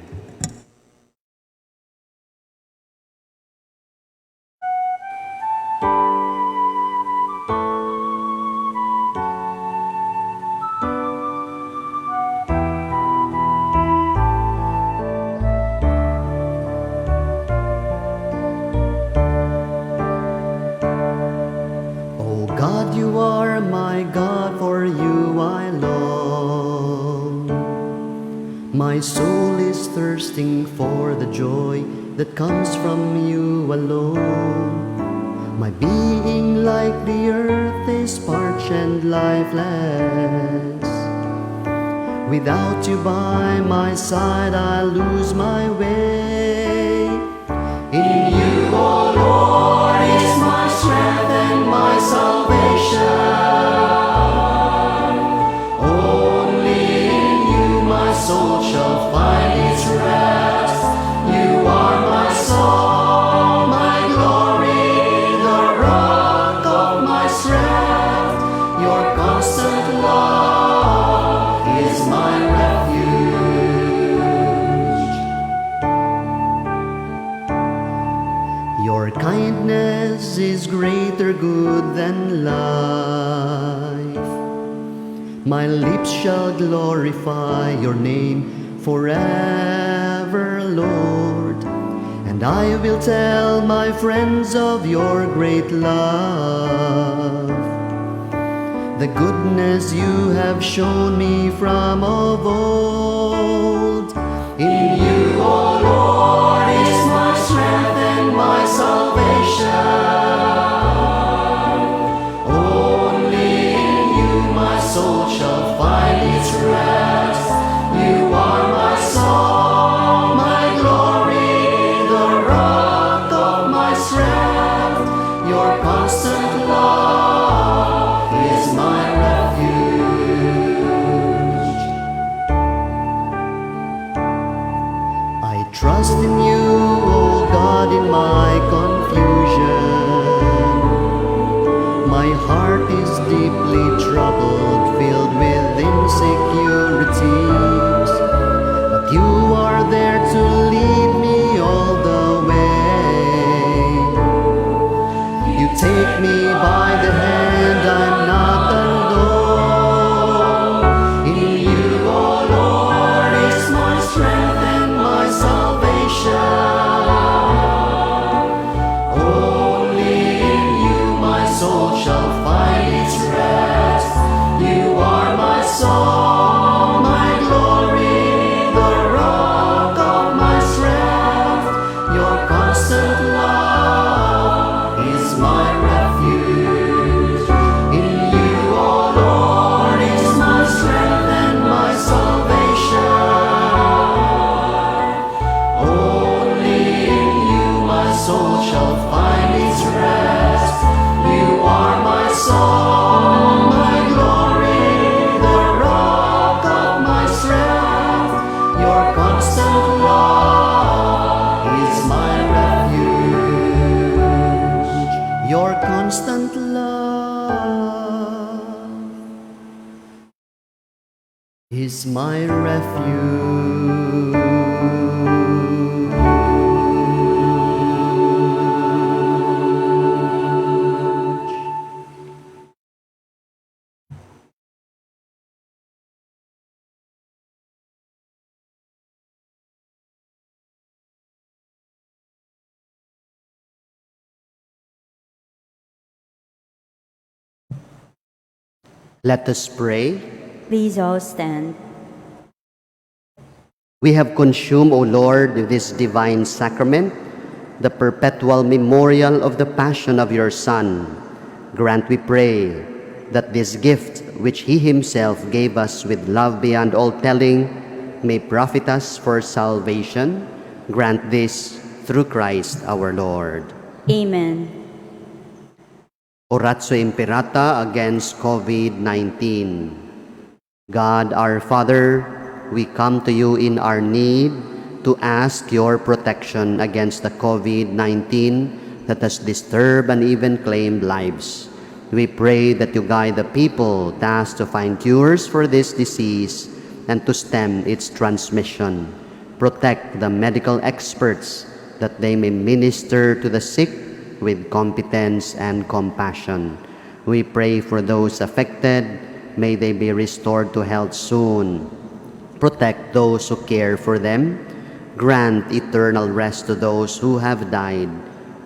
[SPEAKER 4] O God, you are my God, for you I long. My soul is thirsting for the joy that comes from you alone. My being like the earth is parched and lifeless. Without you by my side, I lose my way. In you, O Lord, is my strength and my salvation. Only in you my soul shall find its rest. You are my song, my glory, the rock of my strength. Your constant love is my refuge. Your kindness is greater good than life. My lips shall glorify your name forever, Lord. And I will tell my friends of your great love, the goodness you have shown me from of old. In you, O Lord, is my strength and my salvation. Only in you my soul shall find its rest. You are my song, my glory, the rock of my strength. Your constant love is my refuge. I trust in you, O God, in my confusion. My heart is deeply troubled, filled with insecurities. But you are there to lead me all the way. You take me by the hand, I'm not alone. In you, O Lord, is my strength and my salvation. Only in you my soul shall find its rest. You are my song, my glory, the rock of my strength. Your constant love is my refuge. In you, O Lord, is my strength and my salvation. Only in you my soul shall find its rest. You are my song, my glory, the rock of my strength. Your constant love is my refuge. Your constant love is my refuge. Let us pray.
[SPEAKER 3] Please all stand.
[SPEAKER 4] We have consumed, O Lord, this divine sacrament, the perpetual memorial of the passion of your Son. Grant, we pray, that this gift which he himself gave us with love beyond all telling may profit us for salvation. Grant this through Christ our Lord.
[SPEAKER 3] Amen.
[SPEAKER 4] Oratio Imperata against COVID-19. God our Father, we come to you in our need to ask your protection against the COVID-19 that has disturbed and even claimed lives. We pray that you guide the people tasked to find cures for this disease and to stem its transmission. Protect the medical experts that they may minister to the sick with competence and compassion. We pray for those affected. May they be restored to health soon. Protect those who care for them. Grant eternal rest to those who have died.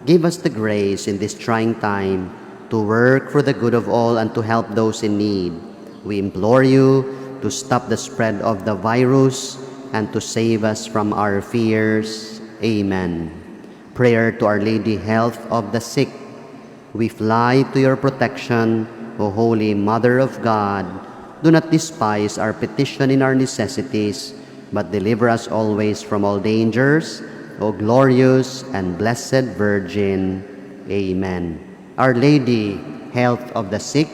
[SPEAKER 4] Give us the grace in this trying time to work for the good of all and to help those in need. We implore you to stop the spread of the virus and to save us from our fears. Amen. Prayer to Our Lady, health of the sick. We fly to your protection, O Holy Mother of God. Do not despise our petition in our necessities, but deliver us always from all dangers, O glorious and blessed Virgin. Amen. Our Lady, health of the sick.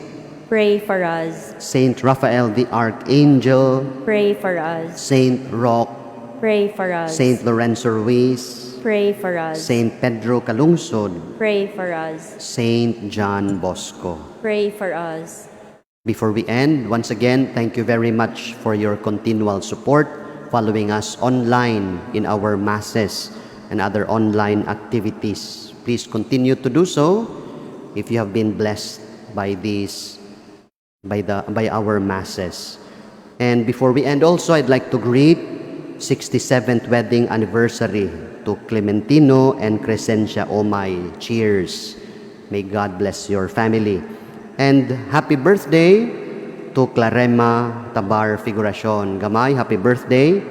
[SPEAKER 3] Pray for us.
[SPEAKER 4] Saint Raphael the Archangel.
[SPEAKER 3] Pray for us.
[SPEAKER 4] Saint Roque.
[SPEAKER 3] Pray for us.
[SPEAKER 4] Saint Lorenzo Ruiz.
[SPEAKER 3] Pray for us.
[SPEAKER 4] Saint Pedro Calungsod.
[SPEAKER 3] Pray for us.
[SPEAKER 4] Saint John Bosco.
[SPEAKER 3] Pray for us.
[SPEAKER 4] Before we end, once again, thank you very much for your continual support, following us online in our masses and other online activities. Please continue to do so if you have been blessed by these, by our masses. And before we end also, I'd like to greet 67th wedding anniversary to Clementino and Crescencia Omay. Cheers. May God bless your family. And happy birthday to Clarema Tabar Figuracion. Gamay, happy birthday.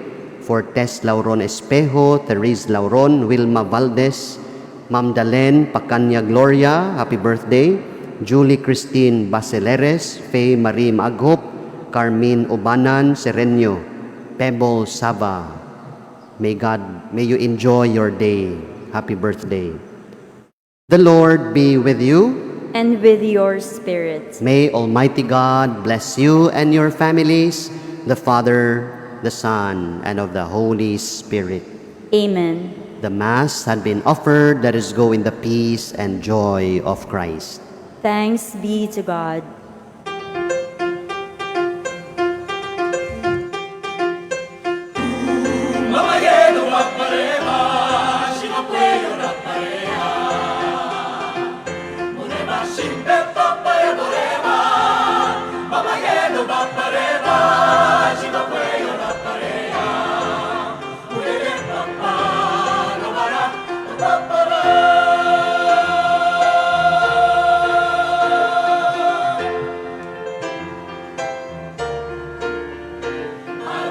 [SPEAKER 4] For Tess Lauron Espejo, Therese Lauron, Wilma Valdez, Ma'am Dalen Pacanya Gloria, happy birthday. Julie Christine Basileres, Faye Marie Maghop, Carmine Ubanan Sereño, Pebble Saba. May you enjoy your day. Happy birthday. The Lord be with you.
[SPEAKER 3] And with your spirit.
[SPEAKER 4] May Almighty God bless you and your families, the Father, the Son, and of the Holy Spirit.
[SPEAKER 3] Amen.
[SPEAKER 4] The Mass had been offered. Let us go in the peace and joy of Christ.
[SPEAKER 3] Thanks be to God.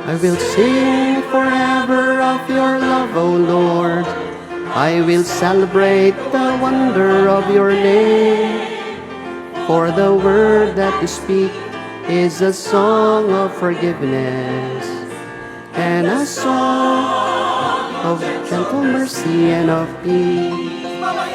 [SPEAKER 4] I will sing forever of your love, O Lord. I will celebrate the wonder of your name. For the word that you speak is a song of forgiveness and a song of gentle mercy and of peace.
[SPEAKER 1] Mama,